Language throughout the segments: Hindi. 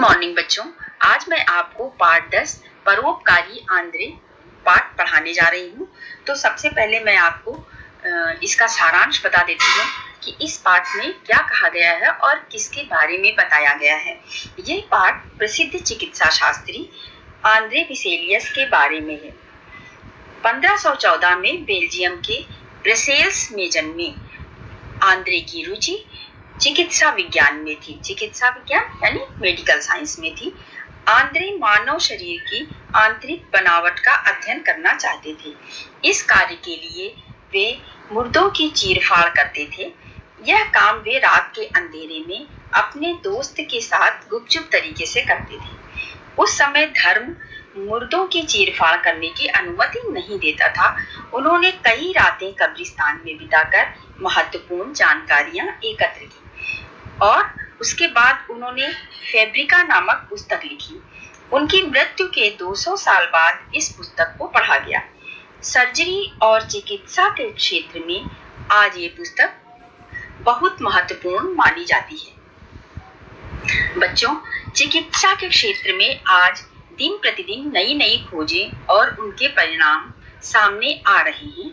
मॉर्निंग बच्चों, आज मैं आपको पाठ 10 परोपकारी आंद्रे पाठ पढ़ाने जा रही हूँ। तो सबसे पहले मैं आपको इसका सारांश बता देती हूँ कि इस पाठ में क्या कहा गया है और किसके बारे में बताया गया है। ये पाठ प्रसिद्ध चिकित्सा शास्त्री आंद्रे विसेलियस के बारे में है। 1514 में बेल्जियम के ब्रसेल्स में जन्मे आंद्रे की रुचि चिकित्सा विज्ञान में थी। चिकित्सा विज्ञान यानी मेडिकल साइंस में थी। आंद्रे मानव शरीर की आंतरिक बनावट का अध्ययन करना चाहते थे। इस कार्य के लिए वे मुर्दों की चीरफाड़ करते थे। यह काम वे रात के अंधेरे में अपने दोस्त के साथ गुपचुप तरीके से करते थे। उस समय धर्म मुर्दों की चीरफाड़ करने की अनुमति नहीं देता था। उन्होंने कई रातें कब्रिस्तान में बिताकर महत्वपूर्ण जानकारियां एकत्र की और उसके बाद उन्होंने फैब्रिका नामक पुस्तक लिखी। उनकी मृत्यु के 200 साल बाद इस पुस्तक को पढ़ा गया। सर्जरी और चिकित्सा के क्षेत्र में आज ये पुस्तक बहुत महत्वपूर्ण मानी जाती है। बच्चों, चिकित्सा के क्षेत्र में आज दिन प्रतिदिन नई नई खोजें और उनके परिणाम सामने आ रहे हैं।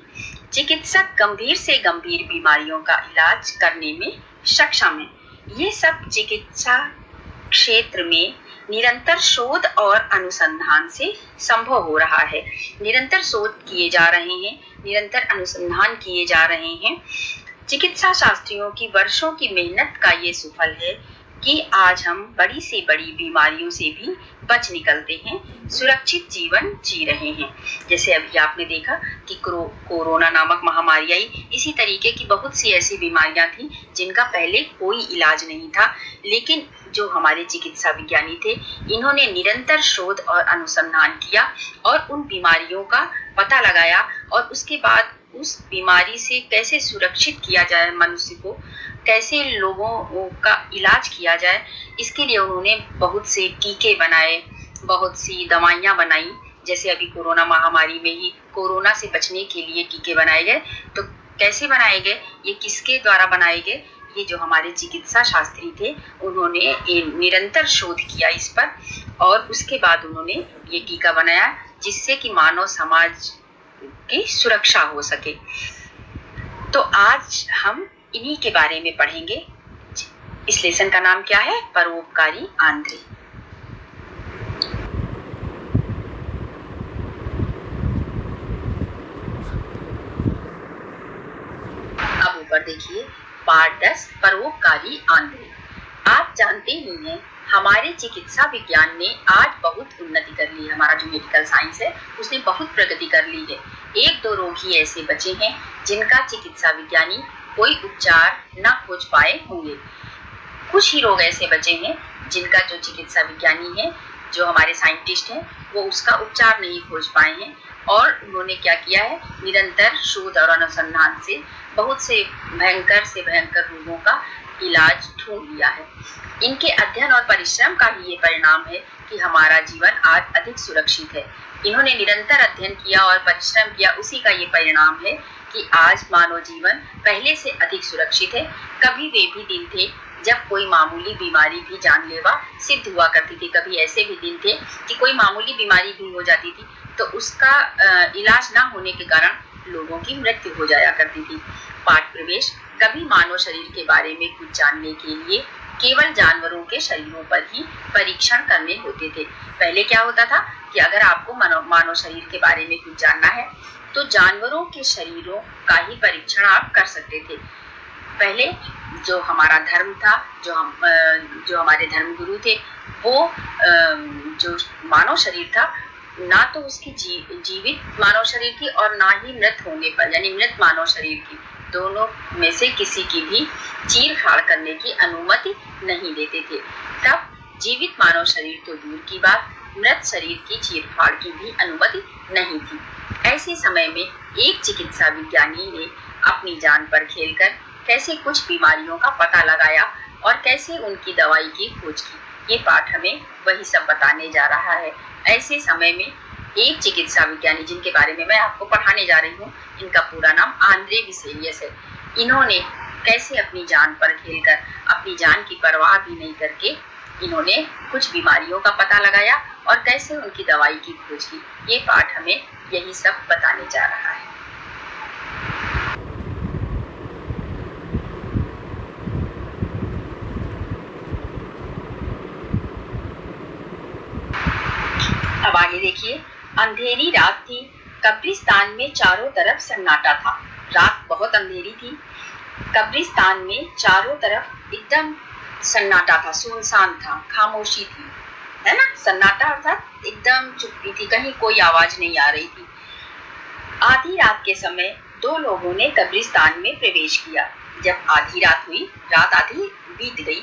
चिकित्सक गंभीर से गंभीर बीमारियों का इलाज करने में सक्षम है। ये सब चिकित्सा क्षेत्र में निरंतर शोध और अनुसंधान से संभव हो रहा है। निरंतर शोध किए जा रहे हैं, निरंतर अनुसंधान किए जा रहे हैं। चिकित्सा शास्त्रियों की वर्षों की मेहनत का ये सुफल है कि आज हम बड़ी से बड़ी बीमारियों से भी बच निकलते हैं, सुरक्षित जीवन जी रहे हैं। जैसे अभी आपने देखा कि कोरोना नामक महामारी आई। इसी तरीके की बहुत सी ऐसी बीमारियां थी जिनका पहले कोई इलाज नहीं था, लेकिन जो हमारे चिकित्सा विज्ञानी थे, इन्होंने निरंतर शोध और अनुसंधान किया और उन बीमारियों का पता लगाया और उसके बाद उस बीमारी से कैसे सुरक्षित किया जाए मनुष्य को, कैसे लोगों का इलाज किया जाए, इसके लिए उन्होंने बहुत से टीके बनाए, बहुत सी दवाइयां बनाई। जैसे अभी कोरोना महामारी में ही कोरोना से बचने के लिए टीके बनाए गए। तो कैसे बनाए गए, ये किसके द्वारा बनाए गए? ये जो हमारे चिकित्सा शास्त्री थे, उन्होंने निरंतर शोध किया इस पर और उसके बाद उन्होंने ये टीका बनाया जिससे कि मानव समाज की सुरक्षा हो सके। तो आज हम इन्हीं के बारे में पढ़ेंगे। इस लेसन का नाम क्या है? परोपकारी आंद्रे। अब ऊपर देखिए, पाठ 10 परोपकारी आंद्रे। आप जानते ही हैं, हमारे चिकित्सा विज्ञान ने आज बहुत उन्नति कर ली है। हमारा जो मेडिकल साइंस है उसने बहुत प्रगति कर ली है। 1-2 रोग ही ऐसे बचे हैं जिनका चिकित्सा विज्ञानी कोई उपचार न खोज पाए होंगे। कुछ ही रोग ऐसे बचे हैं जिनका जो चिकित्सा विज्ञानी है, जो हमारे साइंटिस्ट हैं, वो उसका उपचार नहीं खोज पाए हैं और उन्होंने क्या किया है, निरंतर शोध और अनुसंधान से बहुत से भयंकर रोगों का इलाज ढूंढ लिया है। इनके अध्ययन और परिश्रम का ही ये परिणाम है कि हमारा जीवन आज अधिक सुरक्षित है। इन्होंने निरंतर अध्ययन किया और परिश्रम किया, उसी का ये परिणाम है कि आज मानव जीवन पहले से अधिक सुरक्षित है। कभी वे भी दिन थे जब कोई मामूली बीमारी भी जानलेवा सिद्ध हुआ करती थी। कभी ऐसे भी दिन थे कि कोई मामूली बीमारी भी हो जाती थी तो उसका इलाज ना होने के कारण लोगों की मृत्यु हो जाया करती थी। पाठ प्रवेश। कभी मानव शरीर के बारे में कुछ जानने के लिए केवल जानवरों के शरीरों पर ही परीक्षण करने होते थे। पहले क्या होता था कि अगर आपको मानव शरीर के बारे में कुछ जानना है तो जानवरों के शरीरों का ही परीक्षण आप कर सकते थे। पहले जो हमारा धर्म था, जो हमारे धर्मगुरु थे, वो जो मानव शरीर था, ना तो उसकी जीवित मानव शरीर थी और ना ही मृत होने पर यानी मृत मानव शरीर की, दोनों में से किसी की भी चीरफाड़ करने की अनुमति नहीं देते थे। तब जीवित मानव शरीर तो दूर की बात, मृत शरीर की चीरफाड़ की भी अनुमति नहीं थी। ऐसे समय में एक चिकित्सा विज्ञानी ने अपनी जान पर खेलकर कैसे कुछ बीमारियों का पता लगाया और कैसे उनकी दवाई की खोज की। ये पाठ हमें वही सब बताने जा रहा है। ऐसे समय में एक चिकित्सा विज्ञानी जिनके बारे में मैं आपको पढ़ाने जा रही हूँ, इनका पूरा नाम आंद्रे विसेलियस है। इन्होंने कैसे अपनी जान पर खेलकर, अपनी जान की परवाह भी नहीं करके इन्होंने कुछ बीमारियों का पता लगाया और कैसे उनकी दवाई की खोज की। ये पाठ हमें यही सब बताने जा रहा है। अब आगे देखिए, अंधेरी रात थी, कब्रिस्तान में चारों तरफ सन्नाटा था। रात बहुत अंधेरी थी, कब्रिस्तान में चारों तरफ एकदम सन्नाटा था, सुनसान था, खामोशी थी, है ना। सन्नाटा अर्थात एकदम चुप्पी थी, कहीं कोई आवाज नहीं आ रही थी। आधी रात के समय दो लोगों ने कब्रिस्तान में प्रवेश किया। जब आधी रात हुई, रात आधी बीत गई,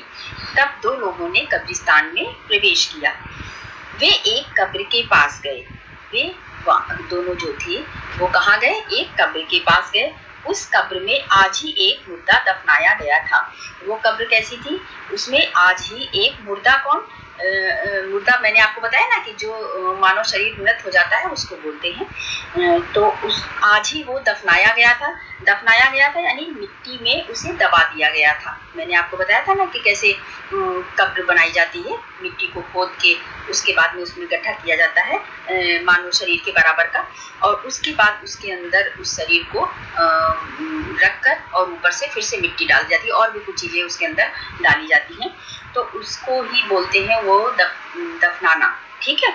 तब दो लोगों ने कब्रिस्तान में प्रवेश किया। वे एक कब्र के पास गए। वे दोनों जो थे वो कहाँ गए? एक कब्र के पास गए। उस कब्र में आज ही एक मुर्दा दफनाया गया था। वो कब्र कैसी थी? उसमें आज ही एक मुर्दा, कौन मुर्दा, मैंने आपको बताया ना कि जो मानव शरीर मृत हो जाता है उसको बोलते हैं। तो उस आज ही वो दफनाया गया था। दफनाया गया था यानी मिट्टी में उसे दबा दिया गया था। मैंने आपको बताया था ना कि कैसे कब्र बनाई जाती है, मिट्टी को खोद के उसके बाद में उसमें गड्ढा किया जाता है मानव शरीर के बराबर का, और उसके बाद उसके अंदर उस शरीर को रखकर और ऊपर से फिर से मिट्टी डाल जाती है और भी कुछ चीजें उसके अंदर डाली जाती हैं। तो उसको ही बोलते हैं वो दफनाना। ठीक है,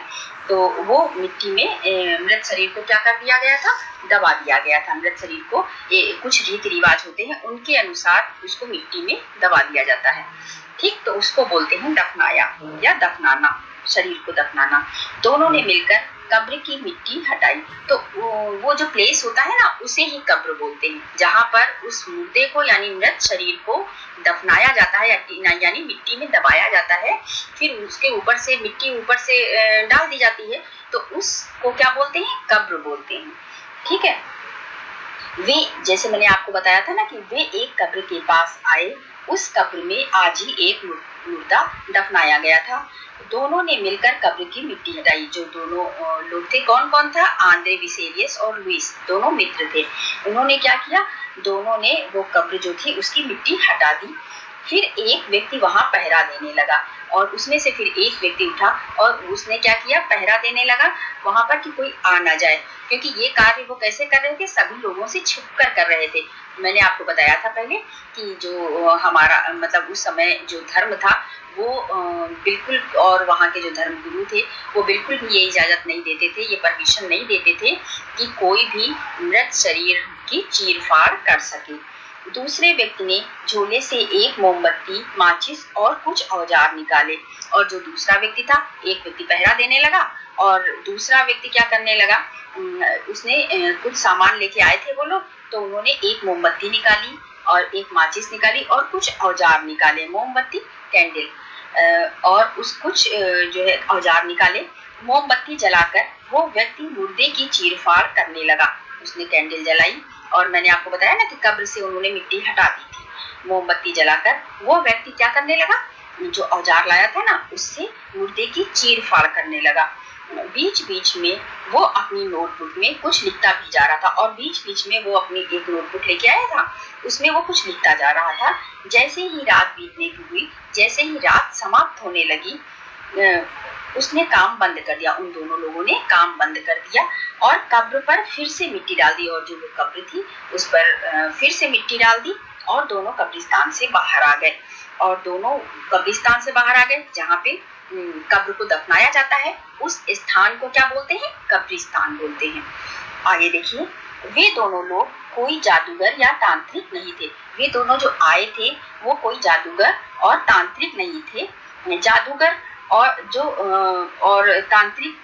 तो वो मिट्टी में मृत शरीर को क्या कर दिया गया था? दबा दिया गया था। मृत शरीर को कुछ रीति रिवाज होते हैं, उनके अनुसार उसको मिट्टी में दबा दिया जाता है। ठीक, तो उसको बोलते हैं दफनाया या दफनाना, शरीर को दफनाना। दोनों ने मिलकर कब्र की मिट्टी हटाई। तो वो जो प्लेस होता है ना, उसे ही कब्र बोलते हैं, जहां पर उस मुर्दे को यानी मृत शरीर को दफनाया जाता है यानी मिट्टी में दबाया जाता है, फिर उसके ऊपर से मिट्टी ऊपर से डाल दी जाती है, तो उसको क्या बोलते हैं? कब्र बोलते हैं। ठीक है, वे, जैसे मैंने आपको बताया था ना कि वे एक कब्र के पास आए। उस कब्र में आज ही एक मुर्दा दफनाया गया था। दोनों ने मिलकर कब्र की मिट्टी हटाई। जो दोनों लोग थे, कौन कौन था? आंद्रे विसेलियस और लुइस, दोनों मित्र थे। उन्होंने क्या किया? दोनों ने वो कब्र जो थी उसकी मिट्टी हटा दी। फिर एक व्यक्ति वहां पहरा देने लगा, और उसमें से फिर एक व्यक्ति उठा और उसने क्या किया? पहरा देने लगा वहां पर कि कोई आ ना जाए, क्योंकि ये कार्य वो कैसे कर रहे थे? सभी लोगों से छिपकर कर रहे थे। मैंने आपको बताया था पहले कि जो हमारा मतलब उस समय जो धर्म था वो बिल्कुल, और वहाँ के जो धर्म गुरु थे वो बिल्कुल भी ये इजाजत नहीं देते थे, ये परमिशन नहीं देते थे कि कोई भी मृत शरीर की चीरफाड़ कर सके। दूसरे व्यक्ति ने झोले से एक मोमबत्ती, माचिस और कुछ औजार निकाले, और जो दूसरा व्यक्ति था, एक व्यक्ति पहरा देने लगा और दूसरा व्यक्ति क्या करने लगा? उसने कुछ सामान लेके आए थे वो लोग, तो उन्होंने एक मोमबत्ती निकाली और एक माचिस निकाली और कुछ औजार निकाले, मोमबत्ती, कैंडल, और उस कुछ जो है औजार निकाले। मोमबत्ती जलाकर वो व्यक्ति मुर्दे की चीरफाड़ करने लगा। उसने कैंडल जलाई और मैंने आपको बताया ना कि कब्र से उन्होंने मिट्टी हटा दी थी। मोमबत्ती जलाकर वो व्यक्ति क्या करने लगा? जो औजार लाया था ना, उससे मुर्दे की चीरफाड़ करने लगा। बीच बीच में वो अपनी नोटबुक में कुछ लिखता भी जा रहा था, और बीच बीच में वो अपनी एक नोटबुक लेके आया था, उसमें वो कुछ लिखता जा रहा था। जैसे ही रात बीतने की हुई, जैसे ही रात समाप्त होने लगी, उसने काम बंद कर दिया। उन दोनों लोगों ने काम बंद कर दिया और कब्र पर फिर से मिट्टी डाल दी, और जो कब्र थी उस पर फिर से मिट्टी डाल दी, और दोनों कब्रिस्तान से बाहर आ गए। और दोनों कब्रिस्तान से बाहर आ गए, जहाँ पे कब्र को दफनाया जाता है, उस स्थान को क्या बोलते हैं? कब्रिस्तान बोलते हैं। आगे देखिए, वे दोनों लोग कोई जादूगर या तांत्रिक नहीं थे। वे दोनों जो आए थे वो कोई जादूगर और तांत्रिक नहीं थे। जादूगर और तांत्रिक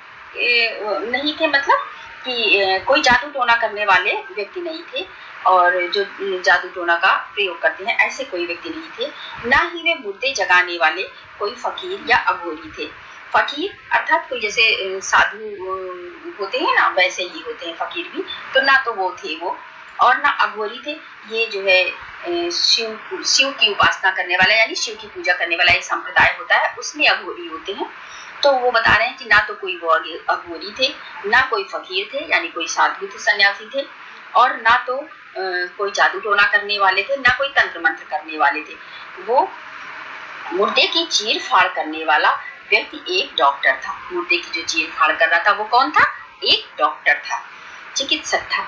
नहीं थे, मतलब कि कोई जादू टोना करने वाले व्यक्ति नहीं थे, और जो जादू टोना का प्रयोग करते हैं ऐसे कोई व्यक्ति नहीं थे। ना ही वे मुर्दे जगाने वाले कोई फकीर या अघोरी थे। फकीर अर्थात कोई जैसे साधु होते हैं ना, वैसे ही होते हैं फकीर भी, तो ना तो वो थे वो, और ना अघोरी थे। ये जो है शिव की उपासना करने वाला यानी शिव की पूजा करने वाला एक संप्रदाय होता है, उसमें अघोरी होते हैं। तो वो बता रहे हैं कि ना तो कोई वो अघोरी थे, ना कोई फकीर थे यानी कोई साधु थे, सन्यासी थे, और ना तो कोई जादू टोना करने वाले थे, ना कोई तंत्र मंत्र करने वाले थे। वो मुर्दे की चीर फाड़ करने वाला व्यक्ति एक डॉक्टर था। मुर्दे की जो चीर फाड़ कर रहा था वो कौन था? एक डॉक्टर था, चिकित्सक था।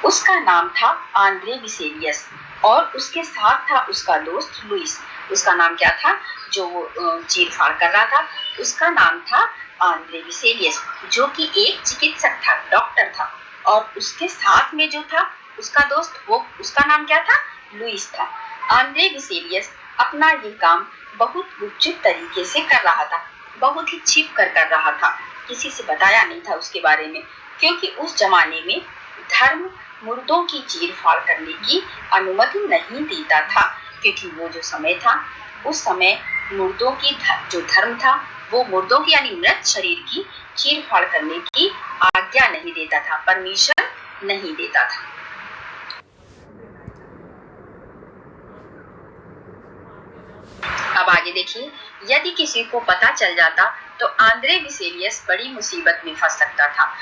उसका नाम था आंद्रे विसेलियस और उसके साथ था उसका दोस्त लुइस। उसका नाम क्या था? जो चीर फाड़ कर रहा था उसका नाम था आंद्रे विसेलियस, जो कि एक चिकित्सक था, डॉक्टर था। और उसके साथ में जो था उसका दोस्त, वो उसका नाम क्या था? लुइस था। आंद्रे विसेलियस अपना ये काम बहुत गुपचुप तरीके से कर रहा था, बहुत ही छिप कर रहा था, किसी से बताया नहीं था उसके बारे में, क्योंकि उस जमाने में धर्म मुर्दों की चीर फाड़ करने की अनुमति नहीं देता था। क्योंकि वो जो समय था, उस समय मुर्दों की जो धर्म था वो मुर्दों की यानी मृत शरीर की चीर फाड़ करने की आज्ञा नहीं देता था, परमिशन नहीं देता था। अब आगे देखिए, यदि किसी को पता चल जाता तो आंद्रे विसेलियस बड़ी मुसीबत में फंस सकता था।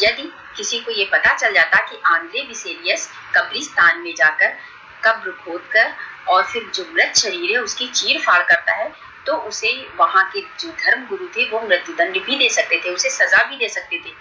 यदि किसी को ये पता चल जाता कि आंद्रे विसेलियस कब्रिस्तान में जाकर कब्र खोदकर और फिर जो मृत शरीर है उसकी चीर फाड़ करता है, तो उसे वहां के जो धर्म गुरु थे वो मृत्युदंड भी दे सकते थे, उसे सजा भी दे सकते थे।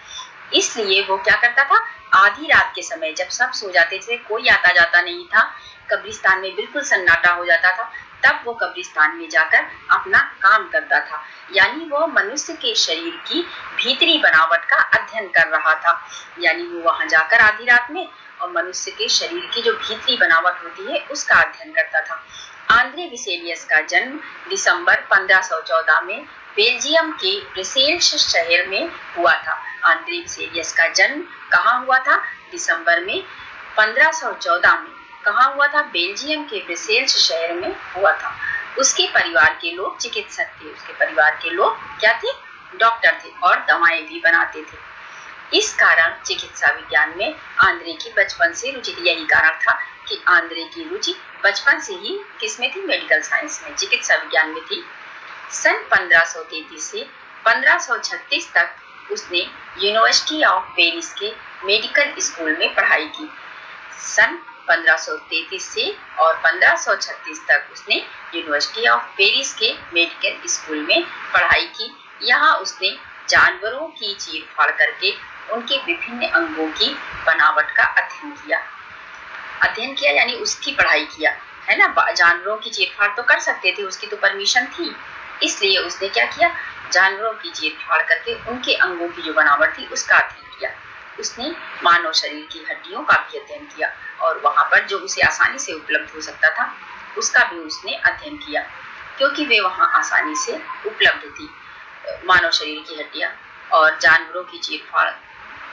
इसलिए वो क्या करता था, आधी रात के समय जब सब सो जाते थे, कोई आता जाता नहीं था, कब्रिस्तान में बिल्कुल सन्नाटा हो जाता था, तब वो कब्रिस्तान में जाकर अपना काम करता था। यानी वो मनुष्य के शरीर की भीतरी बनावट का अध्ययन कर रहा था। यानी वो वहां जाकर आधी रात में और मनुष्य के शरीर की जो भीतरी बनावट होती है उसका अध्ययन करता था। आंद्रे विसेलियस का जन्म दिसंबर 1514 में बेल्जियम के ब्रसेल्स शहर में हुआ था। आंद्रे विसेलियस का जन्म कहाँ हुआ था? दिसंबर में 1514 में। कहाँ हुआ था? बेल्जियम के ब्रसेल्स शहर में हुआ था। उसके परिवार के लोग चिकित्सक थे, उसके परिवार के लोग क्या थे? डॉक्टर थे और दवाएं भी बनाते थे। इस कारण चिकित्सा विज्ञान में आंद्रे की बचपन से रुचि थी। यही कारण था कि आंद्रे की रुचि बचपन से ही किसमें थी? मेडिकल साइंस में, चिकित्सा विज्ञान में थी। सन 1533 से 1536 तक उसने यूनिवर्सिटी ऑफ पेरिस के मेडिकल स्कूल में पढ़ाई की। सन 1533 से और 1536 तक उसने यूनिवर्सिटी ऑफ पेरिस के मेडिकल स्कूल में पढ़ाई की। यहाँ उसने जानवरों की चीर फाड़ करके उनके विभिन्न अंगों की बनावट का अध्ययन किया यानी उसकी पढ़ाई किया, है ना। जानवरों की चीर फाड़ तो कर सकते थे, उसकी तो परमिशन थी, इसलिए उसने क्या किया, जानवरों की चीर फाड़ करके उनके अंगों की जो बनावट थी उसका अध्ययन किया। उसने मानव शरीर की हड्डियों का भी अध्ययन किया और वहां पर जो उसे आसानी से उपलब्ध हो सकता था उसका भी उसने अध्ययन किया, क्योंकि वे वहां आसानी से उपलब्ध थी। मानव शरीर की हड्डियां और जानवरों की चीर फाड़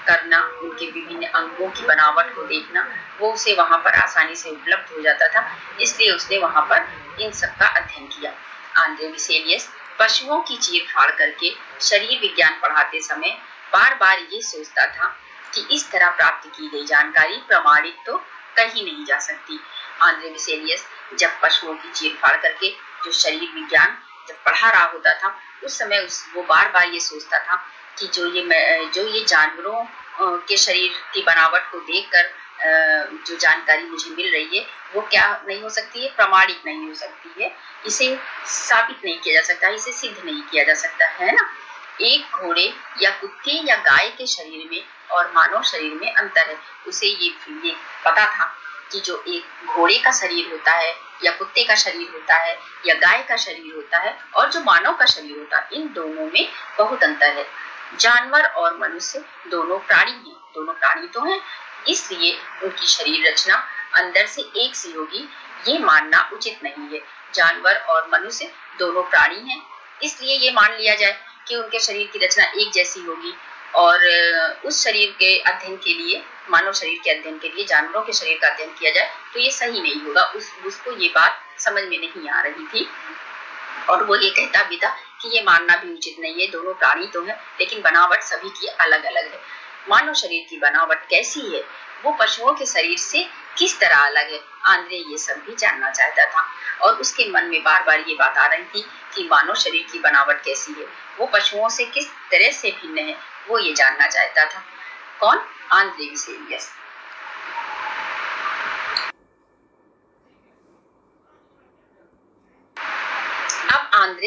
करना, उनके विभिन्न अंगों की बनावट को देखना, वो उसे वहां पर आसानी से उपलब्ध हो जाता था, इसलिए उसने वहां पर इन सब का अध्ययन किया। आंद्रे विसेलियस पशुओं की चीर फाड़ करके शरीर विज्ञान पढ़ाते समय बार बार ये सोचता था कि इस तरह प्राप्त की गई जानकारी प्रमाणित तो कहीं नहीं जा सकती। आंद्रे विसेलियस जब पशुओं की चीर फाड़ करके जो शरीर विज्ञान जब पढ़ा रहा होता था उस समय वो बार बार ये सोचता था कि जो ये जानवरों के शरीर की बनावट को देखकर जो जानकारी मुझे मिल रही है वो क्या नहीं हो सकती है? प्रमाणित नहीं हो सकती है, इसे साबित नहीं किया जा सकता, इसे सिद्ध नहीं किया जा सकता, है ना। एक घोड़े या कुत्ते या गाय के शरीर में और मानव शरीर में अंतर है। उसे ये पता था कि जो एक घोड़े का शरीर होता है या कुत्ते का शरीर होता है या गाय का शरीर होता है और जो मानव का शरीर होता है, इन दोनों में बहुत अंतर है। जानवर और मनुष्य दोनों प्राणी हैं, दोनों प्राणी तो हैं, इसलिए उनकी शरीर रचना अंदर से एक सी होगी, ये मानना उचित नहीं है। जानवर और मनुष्य दोनों प्राणी हैं, इसलिए ये मान लिया जाए कि उनके शरीर की रचना एक जैसी होगी और उस शरीर के अध्ययन के लिए, मानव शरीर के अध्ययन के लिए जानवरों के शरीर का अध्ययन किया जाए तो ये सही नहीं होगा। उसको ये बात समझ में नहीं आ रही थी और वो ये कहता भी था कि ये मानना भी उचित नहीं है, दोनों प्राणी तो हैं लेकिन बनावट सभी की अलग अलग है। मानव शरीर की बनावट कैसी है, वो पशुओं के शरीर से किस तरह अलग है, आंद्रे ये सब भी जानना चाहता था और उसके मन में बार बार ये बात आ रही थी कि मानव शरीर की बनावट कैसी है, वो पशुओं से किस तरह से भिन्न है, वो ये जानना चाहता था। कौन? Andre Vesalius.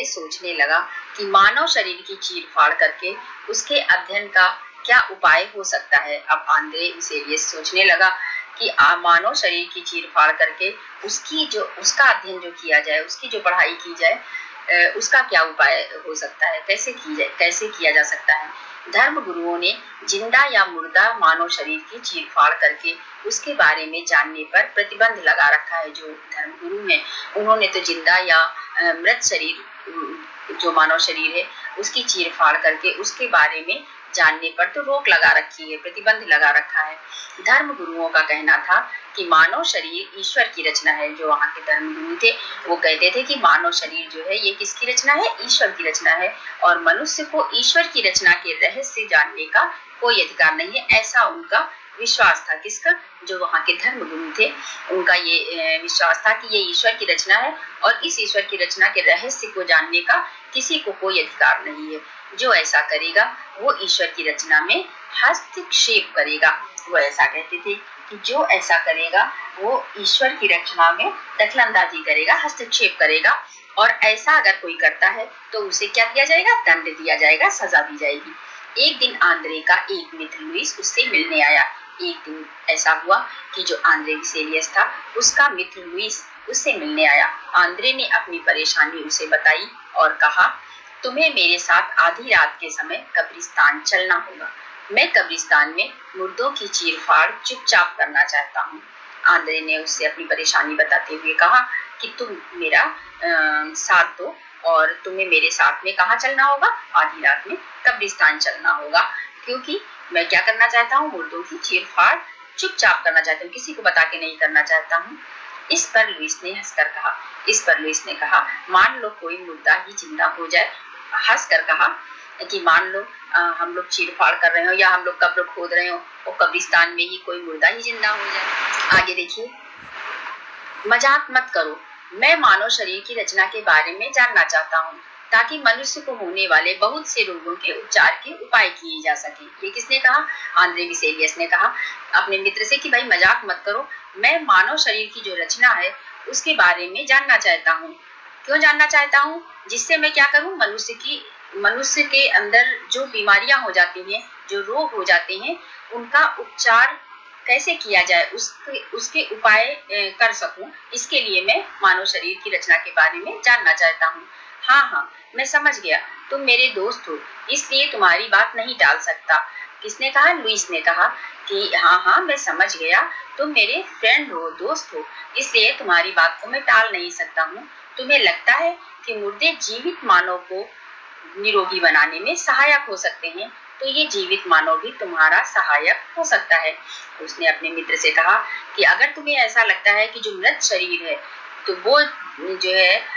सोचने लगा कि मानव शरीर की चीर-फाड़ करके उसके अध्ययन का क्या उपाय हो सकता है। अब आंद्रे विसेलियस सोचने लगा कि मानव शरीर की चीर-फाड़ करके उसका अध्ययन जो किया जाए, उसकी जो पढ़ाई की जाए, उसका क्या उपाय हो सकता है, कैसे किया जा सकता है। धर्म गुरुओं ने जिंदा या मुर्दा मानव शरीर की चीर-फाड़ करके उसके बारे में जानने पर प्रतिबंध लगा रखा है। जो धर्म गुरु हैं उन्होंने तो जिंदा या मृत शरीर, जो मानव शरीर है उसकी चीर-फाड़ करके उसके बारे में जानने पर तो रोक लगा रखी है, प्रतिबंध लगा रखा है। धर्म गुरुओं का कहना था कि मानव शरीर ईश्वर की रचना है। जो वहाँ के धर्म गुरु थे वो कहते थे कि मानव शरीर जो है ये किसकी रचना है, ईश्वर की रचना है, और मनुष्य को ईश्वर की रचना के रहस्य जानने का कोई अधिकार नहीं है, ऐसा उनका विश्वास था। किसका? जो वहाँ के धर्म गुरु थे उनका ये विश्वास था कि ये ईश्वर की रचना है और इस ईश्वर की रचना के रहस्य को जानने का किसी को कोई अधिकार नहीं है। जो ऐसा करेगा वो ईश्वर की रचना में हस्तक्षेप करेगा। वो ऐसा कहते थे कि जो ऐसा करेगा वो ईश्वर की रचना में दखलंदाजी करेगा, हस्तक्षेप करेगा, और ऐसा अगर कोई करता है तो उसे क्या किया जाएगा, दंड दिया जाएगा, सजा दी जाएगी। एक दिन आंद्रे का एक मित्र लुईस उससे मिलने आया। एक दिन ऐसा हुआ कि जो आंद्रे विसेलियस था उसका मित्र लुईस उससे मिलने आया। आंद्रे ने अपनी परेशानी उसे बताई और कहा, तुम्हें मेरे साथ आधी रात के समय कब्रिस्तान चलना होगा। मैं कब्रिस्तान में मुर्दों की चीर-फाड़ चुपचाप करना चाहता हूँ। आंद्रे ने उससे अपनी परेशानी बताते हुए कहा कि तुम मेरा साथ दो और तुम्हें मेरे साथ में कहाँ चलना होगा, आधी रात में कब्रिस्तान चलना होगा, क्योंकि मैं क्या करना चाहता हूँ, मुर्दों की चीर-फाड़ चुपचाप करना चाहता हूँ, किसी को बता के नहीं करना चाहता हूँ। इस पर लुईस ने कहा, मान लो कोई मुर्दा ही जिंदा हो जाए। हंसकर कहा कि मान लो हम लोग चीर-फाड़ कर रहे हो या हम लोग कब्र खोद रहे हो और कब्रिस्तान में ही कोई मुर्दा ही जिंदा हो जाए। आगे देखिए, मजाक मत करो, मैं मानव शरीर की रचना के बारे में जानना चाहता हूँ ताकि मनुष्य को होने वाले बहुत से रोगों के उपचार के उपाय किए जा सके। ये किसने कहा? आंद्रे विसेलियस ने कहा अपने मित्र से कि भाई मजाक मत करो, मैं मानव शरीर की जो रचना है उसके बारे में जानना चाहता हूँ। क्यों जानना चाहता हूँ? जिससे मैं क्या करूँ, मनुष्य के अंदर जो बीमारियां हो जाती हैं, जो रोग हो जाते हैं, उनका उपचार कैसे किया जाए, उसके उपाय कर सकूं। इसके लिए मैं मानव शरीर की रचना के बारे में जानना चाहता हूँ। हाँ, मैं समझ गया, तुम मेरे दोस्त हो, इसलिए तुम्हारी बात नहीं टाल सकता। किसने कहा? लुईस ने कहा कि हाँ, मैं समझ गया, तुम मेरे फ्रेंड हो, दोस्त हो, इसलिए तुम्हारी बात को मैं टाल नहीं सकता हूँ। तुम्हें लगता है कि मुर्दे जीवित मानव को निरोगी बनाने में सहायक हो सकते हैं, तो ये जीवित मानव भी तुम्हारा सहायक हो सकता है। उसने अपने मित्र से कहा कि अगर तुम्हें ऐसा लगता है कि जो मृत शरीर है तो वो जो है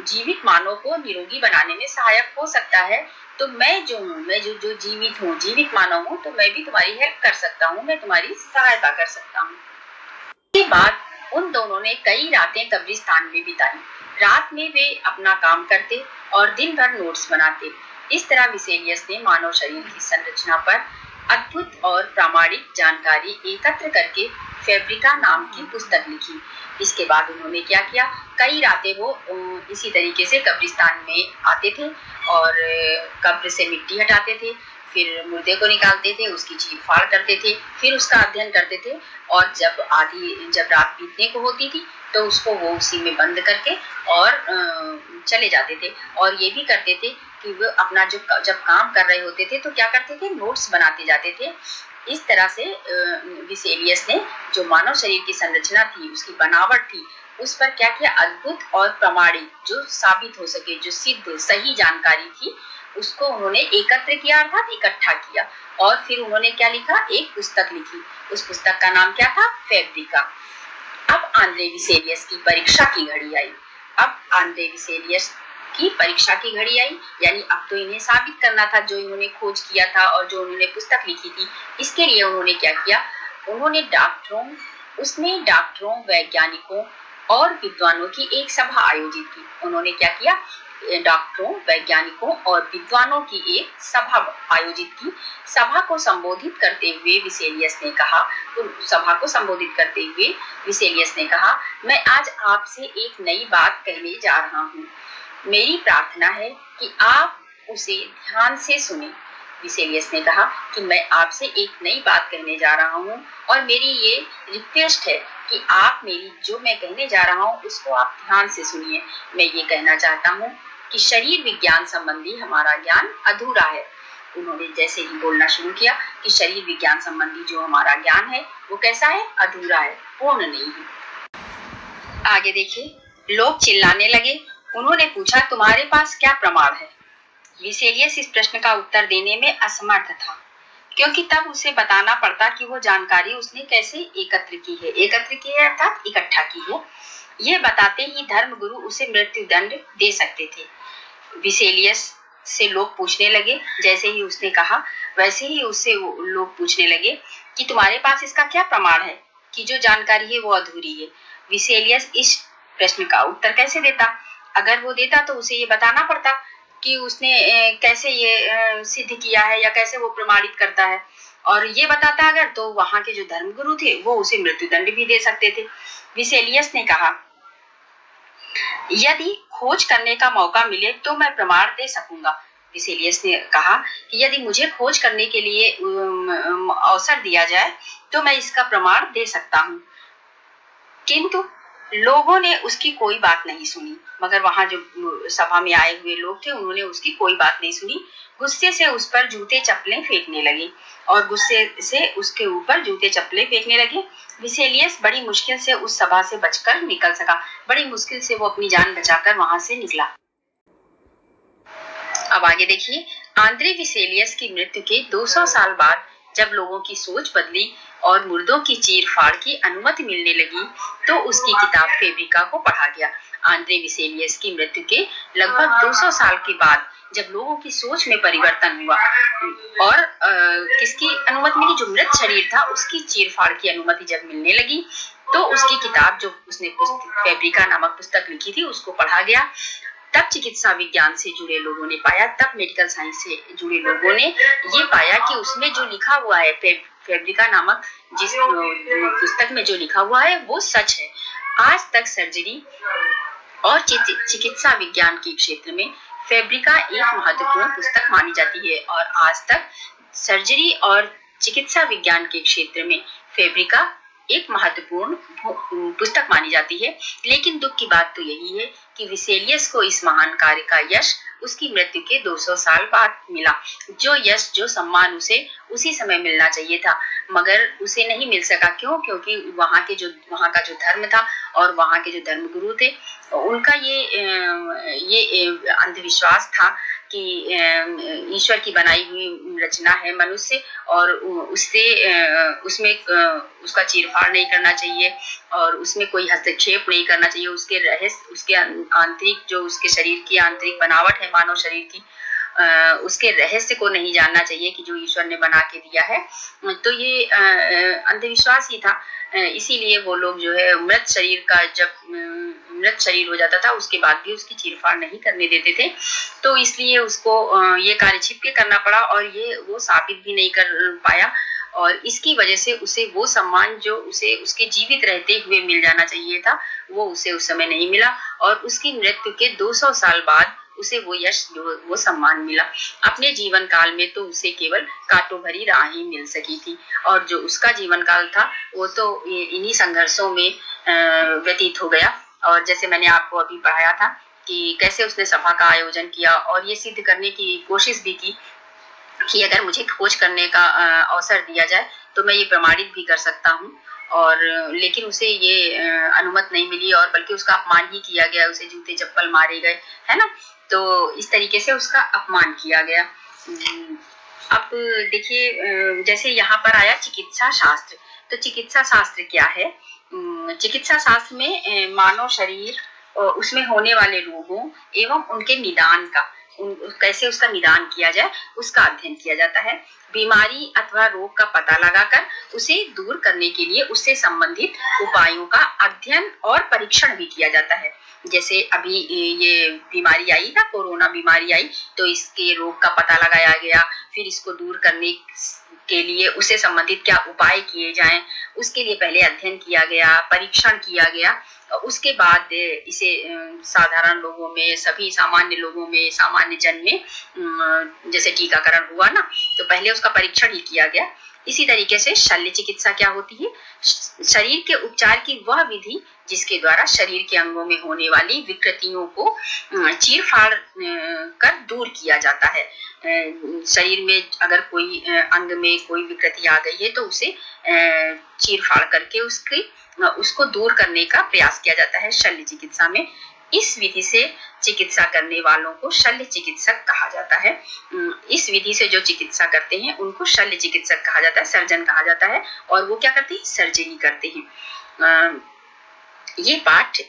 जीवित मानव को निरोगी बनाने में सहायक हो सकता है, तो मैं जो जीवित मानव हूँ, तो मैं भी तुम्हारी हेल्प कर सकता हूँ, मैं तुम्हारी सहायता कर सकता हूँ। इसके बाद उन दोनों ने कई रातें कब्रिस्तान में बिताई। रात में वे अपना काम करते और दिन भर नोट्स बनाते। इस तरह विसेलियस ने मानव शरीर की संरचना पर अद्भुत और प्रामाणिक जानकारी एकत्र करके फैब्रिका नाम की पुस्तक लिखी। इसके बाद उन्होंने क्या किया, कई रातें वो इसी तरीके से कब्रिस्तान में आते थे और कब्र से मिट्टी हटाते थे, फिर मुर्दे को निकालते थे, उसकी चीर-फाड़ करते थे, फिर उसका अध्ययन करते थे, और जब रात बीतने को होती थी तो उसको वो उसी में बंद करके और चले जाते थे। और ये भी करते थे कि वो अपना जब काम कर रहे होते थे तो क्या करते थे, नोट्स बनाते जाते थे। इस तरह से विसेलियस ने जो मानव शरीर की संरचना थी, उसकी बनावट थी, उस पर क्या किया, अद्भुत और प्रामाणिक, जो साबित हो सके, जो सिद्ध सही जानकारी थी, उसको उन्होंने एकत्र किया, अर्थात इकट्ठा किया, और फिर उन्होंने क्या लिखा, एक पुस्तक लिखी। उस पुस्तक का नाम क्या था? फैब्रिका। अब आंद्रे विसेलियस की परीक्षा की घड़ी आई। यानी अब तो इन्हें साबित करना था जो इन्होंने खोज किया था और जो उन्होंने पुस्तक लिखी थी। इसके लिए उन्होंने क्या किया, उन्होंने डॉक्टरों, वैज्ञानिकों और विद्वानों की एक सभा आयोजित की। उन्होंने क्या किया, डॉक्टरों, वैज्ञानिकों और विद्वानों की एक सभा आयोजित की। सभा को संबोधित करते हुए विसेलियस ने कहा, मैं आज आपसे एक नई बात कहने जा रहा हूँ। मेरी प्रार्थना है कि आप उसे ध्यान से सुने। विसेलियस ने कहा कि मैं आपसे एक नई बात कहने जा रहा हूँ और मेरी ये रिक्वेस्ट है कि आप मेरी जो मैं कहने जा रहा हूँ उसको आप ध्यान से सुनिए। मैं ये कहना चाहता हूँ कि शरीर विज्ञान संबंधी हमारा ज्ञान अधूरा है। उन्होंने जैसे ही बोलना शुरू किया कि शरीर विज्ञान संबंधी जो हमारा ज्ञान है वो कैसा है, अधूरा है, पूर्ण नहीं है। आगे देखिए, लोग चिल्लाने लगे। उन्होंने पूछा, तुम्हारे पास क्या प्रमाण है? विसेलियस इस प्रश्न का उत्तर देने में असमर्थ था, क्योंकि तब उसे बताना पड़ता कि वो जानकारी उसने कैसे एकत्र की है अर्थात इकट्ठा की है। यह बताते ही धर्मगुरु उसे मृत्यु दंड दे सकते थे। विसेलियस से लोग पूछने लगे, जैसे ही उसने कहा वैसे ही उससे लोग पूछने लगे कि तुम्हारे पास इसका क्या प्रमाण है कि जो जानकारी है वो अधूरी है। विसेलियस इस प्रश्न का उत्तर कैसे देता? अगर वो देता तो उसे ये बताना पड़ता कि उसने कैसे ये सिद्ध किया है या कैसे वो प्रमाणित करता है, और ये बताता अगर तो वहां के जो धर्मगुरु थे वो उसे मृत्युदंड भी दे सकते थे। विसेलियस ने कहा, यदि खोज करने का मौका मिले तो मैं प्रमाण दे सकूंगा। विसेलियस ने कहा कि यदि मुझे खोज करने के लिए अवसर दिया जाए तो मैं इसका प्रमाण दे सकता हूँ। किंतु लोगों ने उसकी कोई बात नहीं सुनी। मगर वहां जो सभा में आए हुए लोग थे उन्होंने उसकी कोई बात नहीं सुनी। गुस्से से उस पर जूते चप्पलें फेंकने लगे और गुस्से से उसके ऊपर जूते चप्पलें फेंकने लगे। विसेलियस बड़ी मुश्किल से उस सभा से बचकर निकल सका। बड़ी मुश्किल से वो अपनी जान बचाकर वहां से निकला। अब आगे देखिए, आंद्रे विसेलियस की मृत्यु के 200 साल बाद जब लोगों की सोच बदली और मुर्दों की चीर फाड़ की अनुमति मिलने लगी तो उसकी किताब फेब्रिका को पढ़ा गया। आंद्रे विसेलियस की मृत्यु के लगभग 200 साल के बाद जब लोगों की सोच में परिवर्तन हुआ और किसकी अनुमति मिली? जो मृत शरीर था उसकी चीर फाड़ की अनुमति जब मिलने लगी तो उसकी किताब जो उसने फेब्रिका नामक पुस्तक लिखी थी उसको पढ़ा गया। तब चिकित्सा विज्ञान से जुड़े लोगों ने पाया, तब मेडिकल साइंस से जुड़े लोगों ने ये पाया कि उसमें जो लिखा हुआ है फेब्रिका नामक जिस पुस्तक में जो लिखा हुआ है वो सच है। आज तक सर्जरी और चिकित्सा विज्ञान के क्षेत्र में फेब्रिका एक महत्वपूर्ण पुस्तक मानी जाती है और आज तक सर्जरी और चिकित्सा विज्ञान के क्षेत्र में फेब्रिका एक महत्वपूर्ण पुस्तक मानी जाती है। लेकिन दुख की बात तो यही है कि विसेलियस को इस महान कार्य का यश उसकी मृत्यु के 200 साल बाद मिला। जो यश, जो सम्मान उसे उसी समय मिलना चाहिए था, मगर उसे नहीं मिल सका। क्यों? क्योंकि वहां का जो धर्म था और वहां के जो धर्मगुरु थे उनका ये अंधविश्वास था कि ईश्वर की बनाई हुई रचना है मनुष्य और उसमें उसका चीरफाड़ नहीं करना चाहिए और उसमें कोई हस्तक्षेप नहीं करना चाहिए। उसके रहस्य, उसके आंतरिक जो उसके शरीर की आंतरिक बनावट है मानव शरीर की, उसके रहस्य को नहीं जानना चाहिए कि जो ईश्वर ने बना के दिया है। तो ये अंधविश्वास ही था। इसीलिए वो लोग जो है मृत शरीर हो जाता था उसके बाद भी उसकी चीरफाड़ नहीं करने देते थे। तो इसलिए उसको ये कार्य छिप के करना पड़ा और ये वो साबित भी नहीं कर पाया और इसकी वजह से उसे वो सम्मान जो उसे उसके जीवित रहते हुए मिल जाना चाहिए था वो उसे उस समय नहीं मिला और उसकी मृत्यु के 200 साल बाद उसे वो यश, वो सम्मान मिला। अपने जीवन काल में तो उसे केवल कांटों भरी राह ही मिल सकी थी और जो उसका जीवन काल था वो तो इन्हीं संघर्षों में व्यतीत हो गया। और जैसे मैंने आपको अभी पढ़ाया था कि कैसे उसने सभा का आयोजन किया और ये सिद्ध करने की कोशिश भी की कि अगर मुझे खोज करने का अवसर दिया जाए तो मैं ये प्रमाणित भी कर सकता हूँ, और लेकिन उसे ये अनुमति नहीं मिली और बल्कि उसका अपमान ही किया गया, उसे जूते चप्पल मारे गए, है ना। तो इस तरीके से उसका अपमान किया गया। अब देखिए, जैसे यहाँ पर आया चिकित्सा शास्त्र, तो चिकित्सा शास्त्र क्या है? चिकित्सा शास्त्र में मानव शरीर उसमें होने वाले रोगों एवं उनके निदान का, कैसे उसका निदान किया जाए उसका अध्ययन किया जाता है। बीमारी अथवा रोग का पता लगाकर उसे दूर करने के लिए उससे संबंधित उपायों का अध्ययन और परीक्षण भी किया जाता है। जैसे अभी ये बीमारी आई ना, कोरोना बीमारी आई, तो इसके रोग का पता लगाया गया, फिर इसको दूर करने के लिए उससे संबंधित क्या उपाय किए जाएं, उसके लिए पहले अध्ययन किया गया, परीक्षण किया गया। उसके बाद इसे साधारण लोगों में, सभी सामान्य लोगों में, सामान्य जन में जैसे टीकाकरण हुआ ना, तो पहले उसका परीक्षण ही किया गया। इसी तरीके से शल्य चिकित्सा क्या होती है? शरीर के उपचार की वह विधि जिसके द्वारा शरीर के अंगों में होने वाली विकृतियों को चीर फाड़ कर दूर किया जाता है। शरीर में अगर कोई अंग में कोई विकृति आ गई है तो उसे चीर फाड़ करके उसको दूर करने का प्रयास किया जाता है शल्य चिकित्सा में। इस विधि से चिकित्सा करने वालों को शल्य चिकित्सक कहा जाता है। इस विधि से जो चिकित्सा करते हैं उनको शल्य चिकित्सक कहा जाता है, सर्जन कहा जाता है। और वो क्या करते हैं? सर्जरी करते हैं। ये पाठ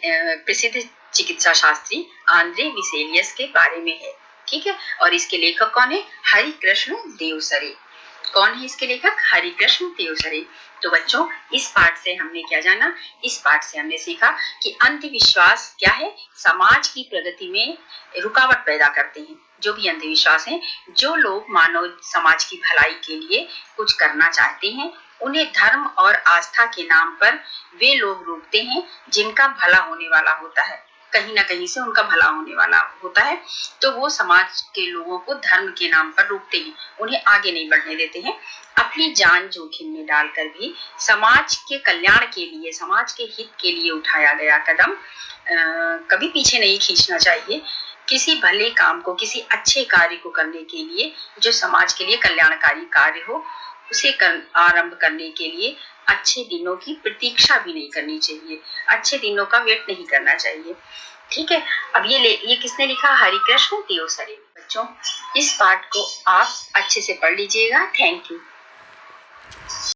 प्रसिद्ध चिकित्सा शास्त्री आंद्रे विसेलियस के बारे में है, ठीक है। और इसके लेखक कौन है? हरिकृष्ण देवसरे। कौन है इसके लेखक? हरिकृष्ण देवसरे। तो बच्चों, इस पाठ से हमने क्या जाना? इस पाठ से हमने सीखा कि अंधविश्वास क्या है? समाज की प्रगति में रुकावट पैदा करते हैं। जो भी अंधविश्वास हैं, जो लोग मानव समाज की भलाई के लिए कुछ करना चाहते हैं, उन्हें धर्म और आस्था के नाम पर वे लोग रोकते हैं जिनका भला होने वाला होता है। कहीं ना कहीं से उनका भला होने वाला होता है, तो वो समाज के लोगों को धर्म के नाम पर रोकते हैं, उन्हें आगे नहीं बढ़ने देते हैं। अपनी जान जोखिम में डालकर भी समाज के कल्याण के लिए, समाज के हित के लिए उठाया गया कदम कभी पीछे नहीं खींचना चाहिए। किसी भले काम को, किसी अच्छे कार्य को करने के लिए, जो समाज के लिए कल्याणकारी कार्य हो, उसे आरंभ करने के लिए अच्छे दिनों की प्रतीक्षा भी नहीं करनी चाहिए, अच्छे दिनों का वेट नहीं करना चाहिए, ठीक है। अब ये किसने लिखा? हरिकृष्ण देवसरे। बच्चों, इस पाठ को आप अच्छे से पढ़ लीजिएगा। Thank you.